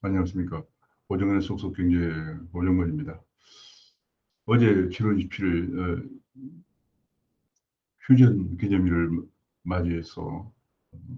안녕하십니까. 오정근의 속속 경제 오정근입니다. 어제 7월 27일 휴전 기념일을 맞이해서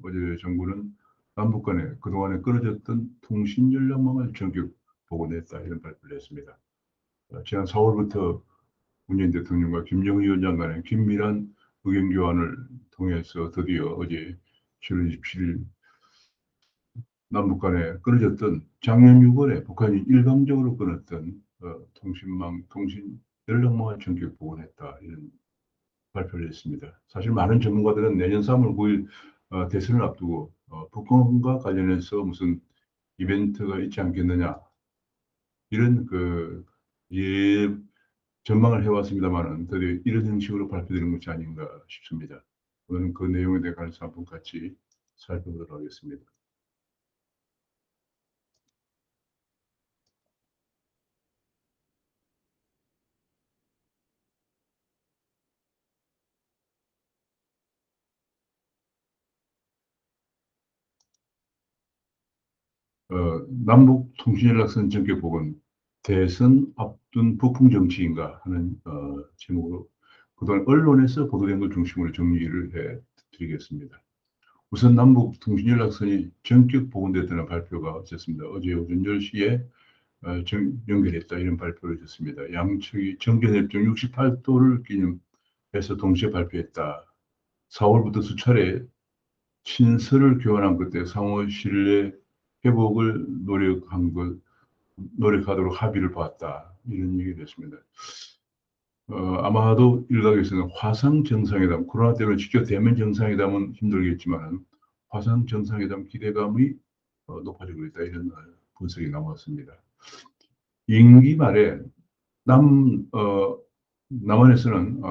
어제 정부는 남북 간에 그동안에 끊어졌던 통신 연락망을 전격 복원했다 이런 발표를 했습니다. 지난 4월부터 문재인 대통령과 김정은 위원장 간의 긴밀한 의견 교환을 통해서 드디어 어제 7월 27일 남북 간에 끊어졌던 작년 6월에 북한이 일방적으로 끊었던 통신망, 통신 연락망을 전격 복원했다 이런 발표를 했습니다. 사실 많은 전문가들은 내년 3월 9일 대선을 앞두고 북한과 관련해서 무슨 이벤트가 있지 않겠느냐 이런 예, 전망을 해왔습니다만은 드디어 이런 형식으로 발표되는 것이 아닌가 싶습니다. 오늘 그 내용에 대해 관해서 한번 같이 살펴보도록 하겠습니다. 남북 통신연락선 전개 복원, 대선 앞둔 북풍 정치인가 하는 제목으로 그동안 언론에서 보도된 걸 중심으로 정리를 해 드리겠습니다. 우선 남북 통신연락선이 전격 복원됐다는 발표가 있었습니다. 어제 오전 10시에 연결했다 이런 발표를 했습니다. 양측이 정전협정 68도를 기념해서 동시에 발표했다. 4월부터 수차례 친서를 교환한 끝에 상호 신뢰 회복을 노력하도록 합의를 봤다. 이런 얘기를 했습니다. 아마도 일각에서는 화상 정상회담, 코로나 때문에 직접 대면 정상회담은 힘들겠지만 화상 정상회담 기대감이 높아지고 있다. 이런 분석이 나왔습니다. 임기 말에 남, 어, 남한에서는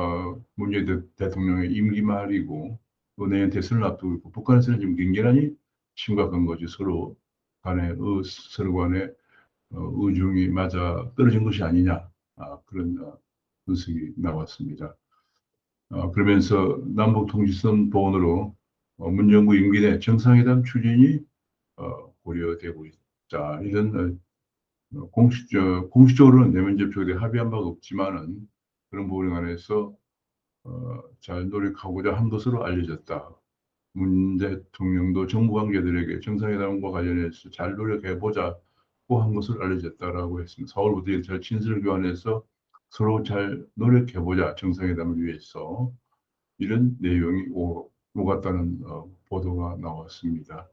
문재인 대통령의 임기 말이고 또 내년 대선을 앞두고 있고 북한에서는 지금 굉장히 심각한 거지. 서로 간에 의중이 맞아 떨어진 것이 아니냐 그런 분석이 나왔습니다. 그러면서 남북통신선 보원으로 문정부 임기 내 정상회담 추진이 고려되고 있다. 이런 공식적으로는 내면 접촉에 합의한 바가 없지만은 그런 부분에 관해서 잘 노력하고자 한 것으로 알려졌다. 문 대통령도 정부 관계들에게 정상회담과 관련해서 잘 노력해보자고 한 것으로 알려졌다라고 했습니다. 4월부터 잘 친서를 교환해서 서로 잘 노력해보자 정상회담을 위해서 이런 내용이 오갔다는 보도가 나왔습니다.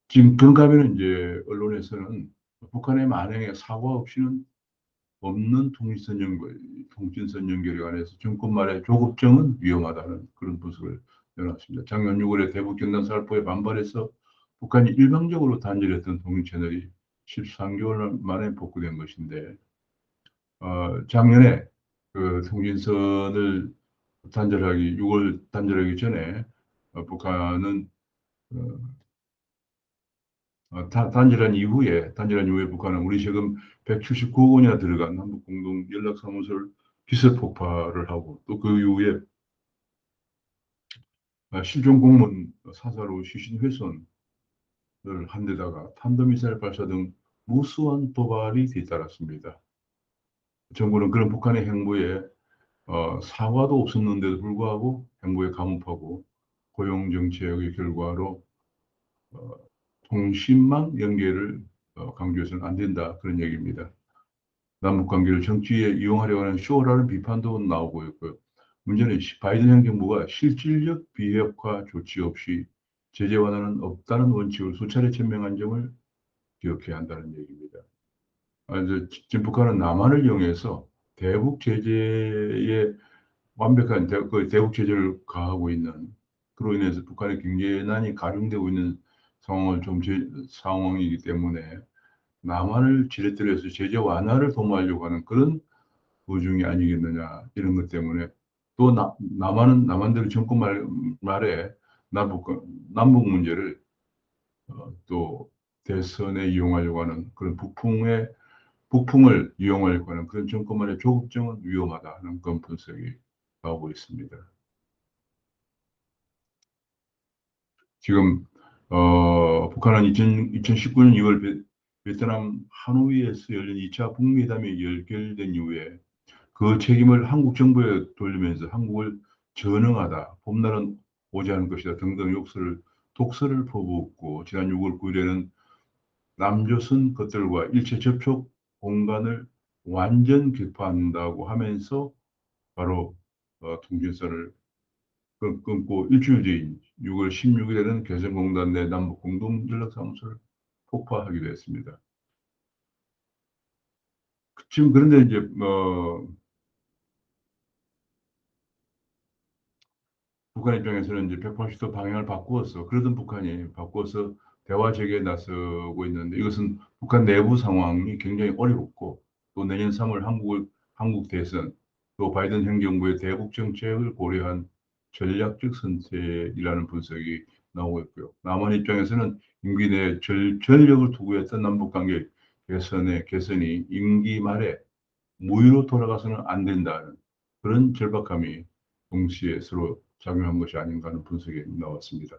지금 그런가 하면 이제 언론에서는 북한의 만행에 사과 없이는 없는 통신선 연결에 관해서 정권 말의 조급증은 위험하다는 그런 분석을 내놨습니다. 작년 6월에 대북 경단 살포에 반발해서 북한이 일방적으로 단절했던 통신 채널이 13개월 만에 복구된 것인데 작년에 그 통신선을 6월 단절하기 전에 북한은 단절한 이후에 북한은 우리 세금 179억 원이나 들어간 남북 공동 연락사무소를 기습 폭파를 하고 또 그 이후에 실종 공무원 사사로 시신 훼손을 한 데다가 탄도미사일 발사 등 무수한 도발이 뒤따랐습니다. 정부는 그런 북한의 행보에 사과도 없었는데도 불구하고 행보에 감옥하고 고용정책의 결과로 어, 통신망 연계를 강조해서는 안 된다 그런 얘기입니다. 남북 관계를 정치에 이용하려고 하는 쇼라는 비판도 나오고 있고요. 문제는 바이든 행정부가 실질적 비핵화 조치 없이 제재 완화는 없다는 원칙을 수차례 천명한 점을 기억해야 한다는 얘기입니다. 지금 북한은 남한을 이용해서 대북 제재에 완벽한 대북 제재를 가하고 있는 그로 인해서 북한의 경제난이 가중되고 있는 상황이기 때문에 남한을 지렛대로 해서 제재 완화를 도모하려고 하는 그런 도중이 아니겠느냐 이런 것 때문에 또 남한대로 정권 말에 남북 문제를 또 대선에 이용하려고 하는 그런 북풍을 이용하려고 하는 그런 정권만의 조급증은 위험하다 하는 그런 분석이 나오고 있습니다. 지금 북한은 2019년 2월 베트남 하노이에서 열린 2차 북미 회담이 열결된 이후에 그 책임을 한국 정부에 돌리면서 한국을 전능하다, 봄날은 오지 않을 것이다 등등 독설을 퍼붓고 지난 6월 9일에는 남조선 것들과 일체 접촉 공간을 완전 격파한다고 하면서 바로 통신선을 끊고 일주일 뒤인 6월 16일에는 개성공단 내 남북 공동 연락사무소를 폭파하기도 했습니다. 지금 그런데 이제 북한 입장에서는 이제 180도 방향을 바꾸었어. 그러던 북한이 바꿔서 대화 재개에 나서고 있는데 이것은 북한 내부 상황이 굉장히 어렵고 또 내년 3월 한국 대선 또 바이든 행정부의 대북 정책을 고려한 전략적 선택이라는 분석이 나오고 있고요. 남한 입장에서는 임기 내 전력을 투구했던 남북 관계 개선이 임기 말에 무위로 돌아가서는 안 된다는 그런 절박함이 동시에 서로 작용한 것이 아닌가 하는 분석이 나왔습니다.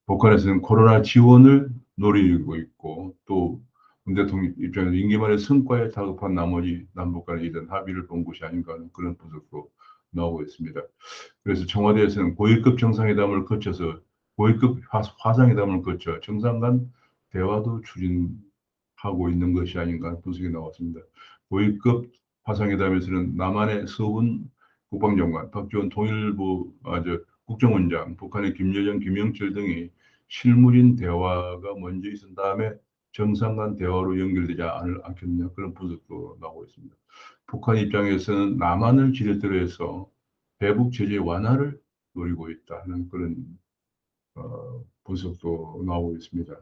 북한에서는 코로나 지원을 노리고 있고 또 문 대통령 입장에서 임기 말에 성과에 다급한 나머지 남북 간의 이런 합의를 본 것이 아닌가 하는 그런 분석도 나오고 있습니다. 그래서 청와대에서는 고위급 정상회담을 거쳐서 고위급 화상회담을 거쳐 정상 간 대화도 추진하고 있는 것이 아닌가 하는 분석이 나왔습니다. 고위급 화상회담에서는 남한의 서훈 국방장관, 박지원 통일부 국정원장, 북한의 김여정, 김영철 등이 실무진 대화가 먼저 있은 다음에 정상 간 대화로 연결되지 않겠느냐 그런 분석도 나오고 있습니다. 북한 입장에서는 남한을 지렛대로 해서 대북 제재 완화를 노리고 있다는 그런 분석도 나오고 있습니다.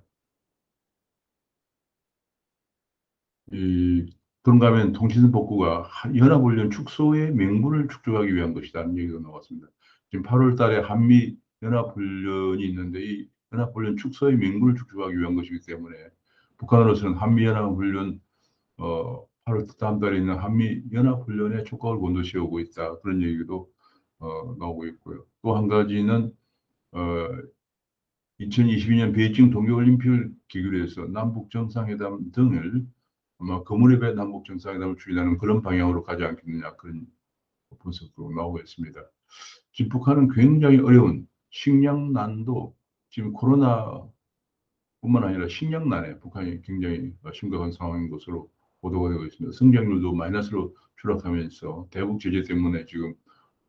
이 그런가 하면 통신 복구가 연합훈련 축소의 명분을 축적하기 위한 것이라는 얘기가 나왔습니다. 지금 8월 달에 한미 연합훈련이 있는데 이 연합훈련 축소의 명분을 축적하기 위한 것이기 때문에 북한으로서는 한미 연합훈련 8월 다음 달에 있는 한미 연합훈련에 촉각을 곤두세우고 있다 그런 얘기도 나오고 있고요. 또 한 가지는 어, 2022년 베이징 동계올림픽을 계기로 해서 남북 정상회담 등을 아마 거물입의 남북 정상회담을 추진하는 그런 방향으로 가지 않겠느냐 그런 분석도 나오고 있습니다. 지금 북한은 굉장히 어려운 식량난도 지금 코로나뿐만 아니라 식량난에 북한이 굉장히 심각한 상황인 것으로 보도가 되고 있습니다. 성장률도 마이너스로 추락하면서 대북 제재 때문에 지금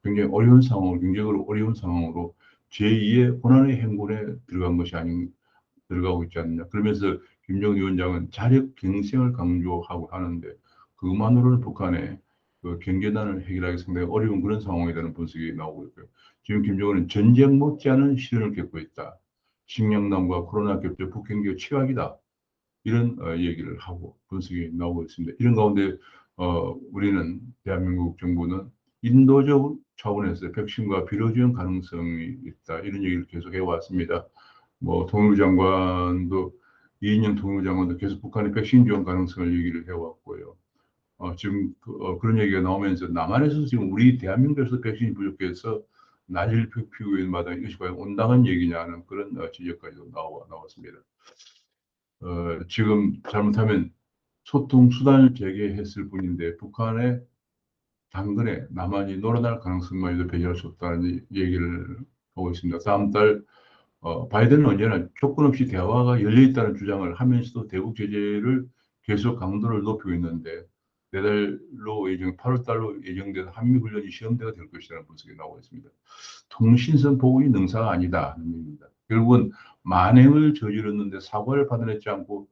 굉장히 어려운 상황, 경제적으로 어려운 상황으로 제2의 고난의 행군에 들어간 것이 아닌 들어가고 있지 않느냐. 그러면서 김정은 위원장은 자력 경쟁을 강조하고 하는데 그것만으로는 북한의 그 경제난을 해결하기 상당히 어려운 그런 상황이라는 분석이 나오고 있고요. 지금 김정은은 전쟁 못지않은 시련을 겪고 있다. 식량난과 코로나 겹쳐 북경기가 최악이다. 이런 얘기를 하고 분석이 나오고 있습니다. 이런 가운데 우리는 대한민국 정부는 인도적 차원에서 백신과 비료 지원 가능성이 있다. 이런 얘기를 계속 해왔습니다. 뭐 통일부 장관도 이인영 통일부 장관도 계속 북한의 백신 지원 가능성을 얘기를 해왔고요. 지금 그런 얘기가 나오면서 남한에서 지금 우리 대한민국에서 백신이 부족해서 난리를 피우고 있는 마당에 이것이 과연 온당한 얘기냐는 그런 지적까지도 나왔습니다. 지금 잘못하면 소통 수단을 재개했을 뿐인데 북한의 당근에 남한이 놀아날 가능성만도 배제할 수 없다는 얘기를 하고 있습니다. 다음 달 바이든은 언제나 조건 없이 대화가 열려 있다는 주장을 하면서도 대북 제재를 계속 강도를 높이고 있는데 내달로 8월 달로 예정된 한미 훈련이 시험대가 될 것이라는 분석이 나오고 있습니다. 통신선 복원이 능사가 아니다 하는 얘기입니다. 결국은 만행을 저질렀는데 사과를 받아내지 않고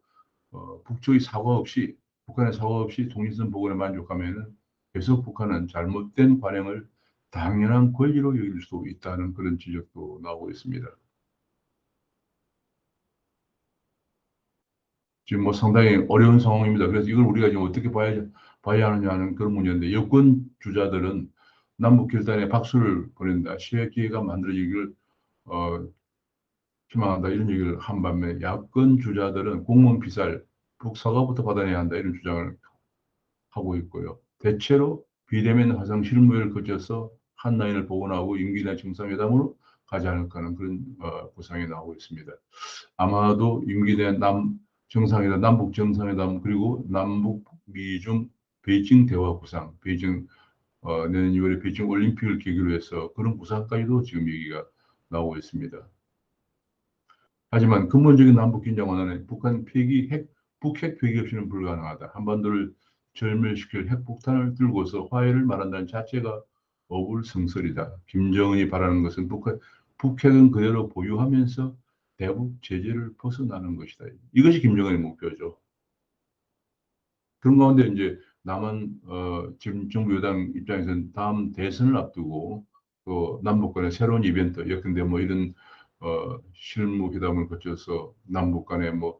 북쪽이 사과 없이 북한의 사과 없이 통일선 복원에 만족하면은 계속 북한은 잘못된 관행을 당연한 권리로 여길 수 있다는 그런 지적도 나오고 있습니다. 지금 뭐 상당히 어려운 상황입니다. 그래서 이걸 우리가 지금 어떻게 봐야 하느냐는 그런 문제인데 여권 주자들은 남북 결단에 박수를 보낸다. 시의 기회가 만들어지기를 어, 희망한다. 이런 얘기를 한 반면에 야권 주자들은 공무원 비살, 북사과부터 받아내야 한다. 이런 주장을 하고 있고요. 대체로 비대면 화상 실무회를 거쳐서 한 라인을 복원하고 임기 내 정상회담으로 가지 않을까 하는 그런 구상이 나오고 있습니다. 아마도 임기 내 정상회담, 남북 정상회담 그리고 남북 미중 베이징 대화 구상, 베이징 내년 2월에 베이징 올림픽을 계기로 해서 그런 구상까지도 지금 얘기가 나오고 있습니다. 하지만 근본적인 남북 긴장 완화는 북한 북핵 폐기 없이는 불가능하다. 한반도를 절멸시킬 핵폭탄을 들고서 화해를 말한다는 자체가 어불성설이다. 김정은이 바라는 것은 북핵은 그대로 보유하면서 대북 제재를 벗어나는 것이다. 이것이 김정은의 목표죠. 그런 가운데 이제 남한 지금 정부 여당 입장에서는 다음 대선을 앞두고 또 남북 간의 새로운 이벤트, 예컨대 뭐 이런 실무 회담을 거쳐서 남북 간의 뭐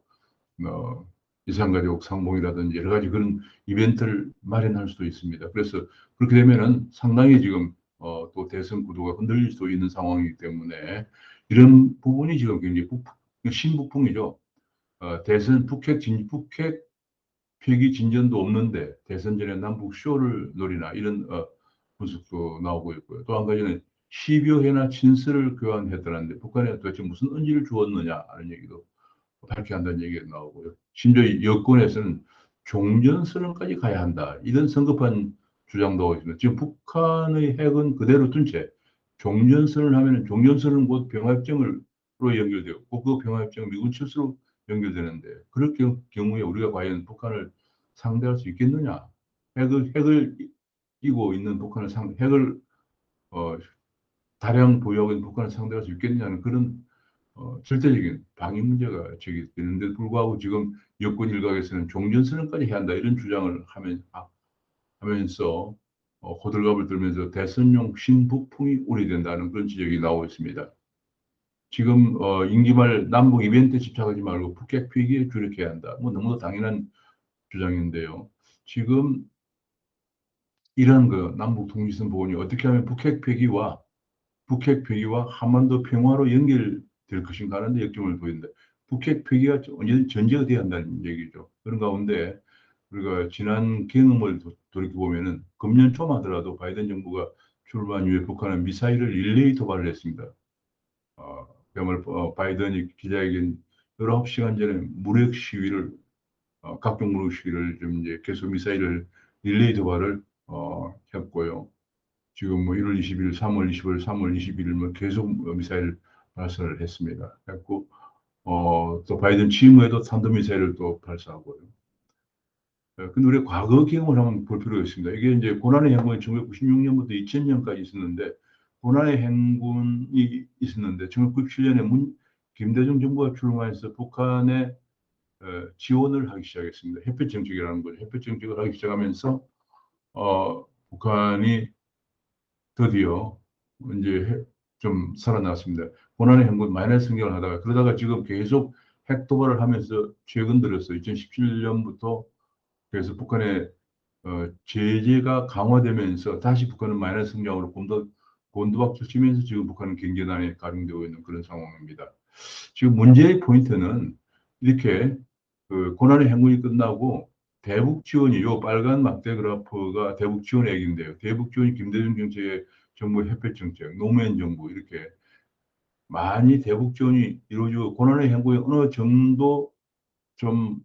이산가족 상봉이라든지 여러 가지 그런 이벤트를 마련할 수도 있습니다. 그래서 그렇게 되면은 상당히 지금 또 대선 구도가 흔들릴 수도 있는 상황이기 때문에 이런 부분이 지금 굉장히 신북풍이죠. 대선 북핵 폐기 진전도 없는데 대선 전에 남북 쇼를 노리나 이런 분석도 나오고 있고요. 또 한 가지는 10여 회나 친서를 교환했다는데 북한에 도대체 무슨 의지를 주었느냐 하는 얘기도 밝혀야 한다는 얘기가 나오고요. 심지어 여권에서는 종전선언까지 가야 한다. 이런 성급한 주장도 하고 있습니다. 지금 북한의 핵은 그대로 둔 채 종전선언을 하면 종전선언은 곧 평화협정으로 연결되고 그 평화협정은 미군 철수로 연결되는데 그럴 경우에 우리가 과연 북한을 상대할 수 있겠느냐? 핵을 이고 있는 핵을 어, 다량 보유하고 있는 북한을 상대할 수 있겠느냐는 그런 절대적인 방위 문제가 제기되는데 불구하고 지금 여권 일각에서는 종전선언까지 해야 한다 이런 주장을 하면서 호들갑을 들면서 대선용 신북풍이 우려된다는 그런 지적이 나오고 있습니다. 지금 임기 말 남북 이벤트에 집착하지 말고 북핵 폐기에 주력해야 한다. 뭐 너무나 당연한 주장인데요. 지금 이런 그 남북 통일선 부분이 어떻게 하면 북핵 폐기와 한반도 평화로 연결될 것인가 하는 데 역점을 보이는데 북핵 폐기가 전제가 돼야 한다는 얘기죠. 그런 가운데 우리가 지난 경험을 돌이켜 보면은 금년 초만 하더라도 바이든 정부가 출범한 이후에 북한은 미사일을 릴레이 도발을 했습니다. 그야말로 바이든이 기자회견 19시간 전에 각종 무력 시위를 좀 이제 계속 미사일을 릴레이 도발을 했고요. 지금 뭐 1월 20일, 3월 20일, 3월 21일 뭐 계속 미사일 발사를 했습니다. 했고 또 바이든 취임 후에도 탄도미사일을 또 발사하고요. 근데 우리 과거 경험을 한번 볼 필요가 있습니다. 이게 이제 고난의 행군이 1996년부터 2000년까지 있었는데 고난의 행군이 있었는데 1997년에 김대중 정부가 출마해서 북한에 지원을 하기 시작했습니다. 햇볕 정책이라는 거죠. 햇볕 정책을 하기 시작하면서 북한이 드디어 이제 좀 살아났습니다. 고난의 행군 마이너스 성장을 하다가 그러다가 지금 계속 핵 도발을 하면서 최근 들어서 2017년부터 그래서 북한의 제재가 강화되면서 다시 북한은 마이너스 성장으로 곤두박질 치면서 지금 북한은 경제난에 가중되고 있는 그런 상황입니다. 지금 문제의 포인트는 이렇게 그 고난의 행군이 끝나고 대북 지원이 요 빨간 막대 그래프가 대북 지원액인데요. 대북 지원이 김대중 정책의 정부 햇볕 정책, 노무현 정부 이렇게 많이 대북 지원이 이루어지고 고난의 행군이 어느 정도 좀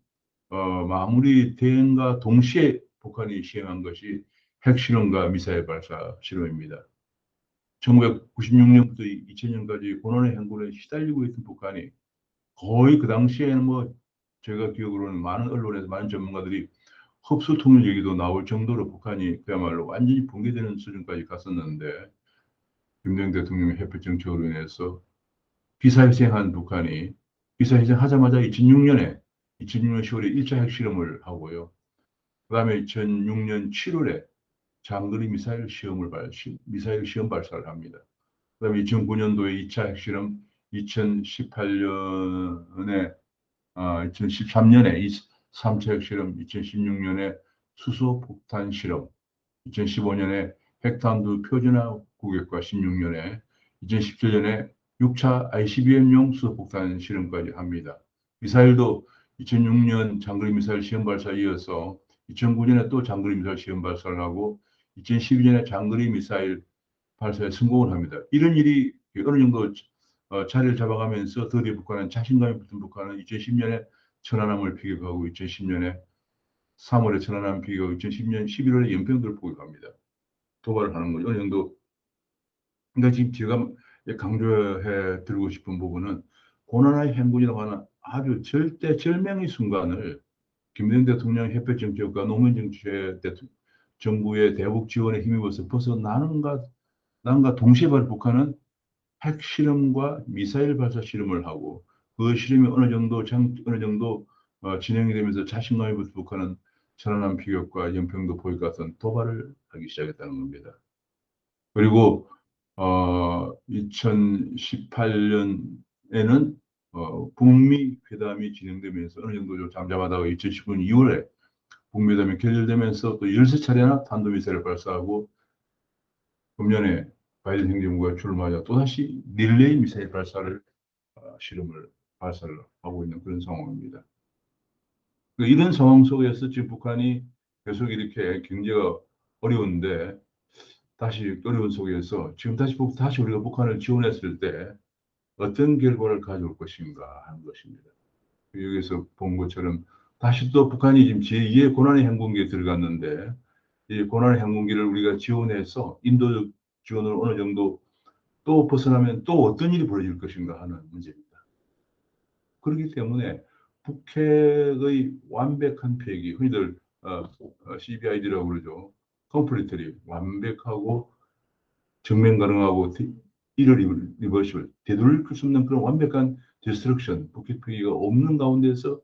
마무리된과 동시에 북한이 시행한 것이 핵실험과 미사일 발사 실험입니다. 1996년부터 2000년까지 고난의 행군에 시달리고 있던 북한이 거의 그 당시에는 뭐 제가 기억으로는 많은 언론에서 많은 전문가들이 흡수 통일 얘기도 나올 정도로 북한이 그야말로 완전히 붕괴되는 수준까지 갔었는데 김대중 대통령의 햇볕 정책으로 인해서 비사희생한 북한이 비사희생하자마자 2006년 10월에 1차 핵실험을 하고요. 그 다음에 2006년 7월에 장거리 미사일 시험 발사를 합니다. 그 다음에 2009년도에 2차 핵실험, 2013년에 3차 핵실험, 2016년에 수소폭탄 실험, 2015년에 핵탄두 표준화 국외과 16년에 2017년에 6차 ICBM용 수소폭탄 실험까지 합니다. 미사일도 2006년 장거리 미사일 시험 발사에 이어서 2009년에 또 장거리 미사일 시험 발사를 하고 2012년에 장거리 미사일 발사에 성공을 합니다. 이런 일이 어느 정도 자리를 잡아가면서 드디어 북한은 자신감이 붙은 북한은 2010년에 천안함을 피격하고 2010년에 3월에 천안함 피격하고 2010년 11월에 연평도를 포격합니다. 도발을 하는 거죠. 어느 정도. 그러니까 지금 제가 강조해 드리고 싶은 부분은 고난의 행군이라고 하는 아주 절명의 순간을 김대중 대통령 햇볕 정책과 노무현 정치의 정부의 대북 지원에 힘입어서 벗어나는가 동시에 북한은 핵실험과 미사일 발사 실험을 하고 그 실험이 어느 정도 진행이 되면서 자신감이 붙은 북한은 천안함 피격과 연평도 포격 같은 도발을 하기 시작했다는 겁니다. 그리고 2018년에는 북미 회담이 진행되면서 어느 정도 좀 잠잠하다가 2019년 2월에 북미 회담이 결렬되면서 또 13차례나 탄도미사일을 발사하고 금년에 바이든 행정부가 출마하자 또다시 릴레이 미사일 발사를 발사를 하고 있는 그런 상황입니다. 이런 상황 속에서 지금 북한이 계속 이렇게 경제가 어려운데 다시 어려운 속에서 지금 다시 우리가 북한을 지원했을 때 어떤 결과를 가져올 것인가 하는 것입니다. 여기서 본 것처럼 다시 또 북한이 지금 제2의 고난의 항공기에 들어갔는데 이 고난의 항공기를 우리가 지원해서 인도적 지원을 어느 정도 또 벗어나면 또 어떤 일이 벌어질 것인가 하는 문제입니다. 그렇기 때문에 북핵의 완벽한 폐기, 흔히들 CBID라고 그러죠. 컴플리트리 완벽하고 정면 가능하고 리버시블 되돌릴 수 없는 그런 완벽한 디스트럭션, 북핵 폐기가 없는 가운데서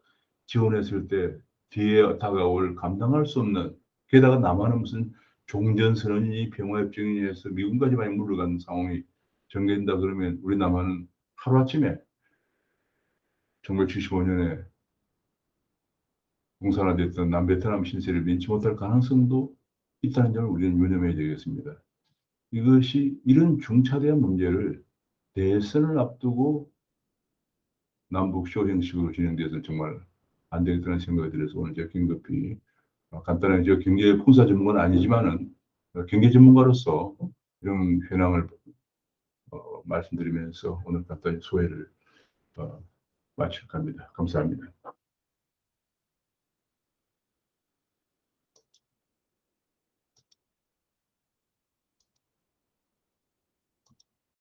지원했을 때 뒤에 다가올 감당할 수 없는, 게다가 남한은 무슨 종전선언이 평화협정이 해서 미군까지만 물러가는 상황이 전개된다 그러면 우리 남한은 하루아침에 1975년에 공산화됐던 남베트남 신세를 면치 못할 가능성도 있다는 점을 우리는 유념해야 되겠습니다. 이런 중차대한 문제를 대선을 앞두고 남북 쇼 형식으로 진행돼서 정말 안 되겠다는 생각이 들어서 오늘 제가 긴급히 간단하게 저 경제 풍사 전문가는 아니지만은 경제 전문가로서 이런 현황을 말씀드리면서 오늘 간단히 소회를 마칠까 합니다. 감사합니다.